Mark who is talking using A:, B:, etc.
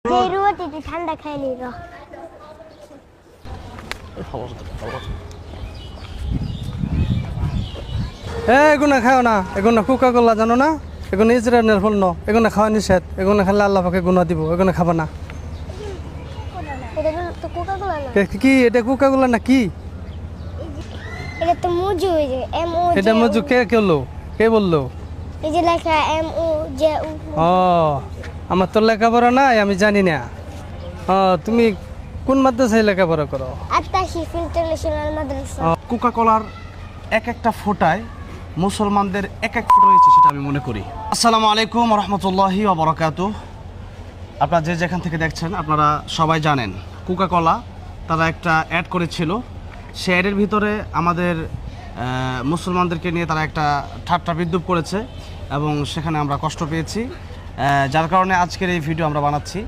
A: রুটি ঠান্ডা খাই নি র
B: এগুলো খাও না, এগুলো কোকা কোলা জানো না, এগুলো ইজরায়েলের পণ্য, এগুলো খাওয়া নিষেধ, এগুলো খেলে আল্লাহ পাকে গুনাহ দিব, এগুলো খাবা না।
A: এটা তো কোকা কোলা না,
B: কি এটা কোকা কোলা না কি?
A: এটা তো মুজু, এই যে এম ও
B: এটা মজু কে বললো, কে বললো?
A: এই যে লেখা এম ও জে উ।
B: ও আমার তো লেখাপড়া নাই, আমি জানি না। ও তুমি কোন মাদ্রাসায় লেখাপড়া করো?
A: আত্তাশিফ ইন্টারন্যাশনাল মাদ্রাসা।
C: কোকা কোলার এক একটা ফোঁটায় মুসলমানদের এক এক ফোঁটা রয়েছে, সেটা আমি মনে করি। আসসালামু আলাইকুম রহমতুল্লাহি ওয়া বারাকাতুহু। আপনারা যে যেখান থেকে দেখছেন আপনারা সবাই জানেন কোকা কোলা তারা একটা অ্যাড করেছিল। সে অ্যাডের ভিতরে আমাদের মুসলমানদেরকে নিয়ে তারা একটা ঠাট্টা বিদ্রূপ করেছে এবং সেখানে আমরা কষ্ট পেয়েছি, যার কারণে আজকের এই ভিডিও আমরা বানাচ্ছি।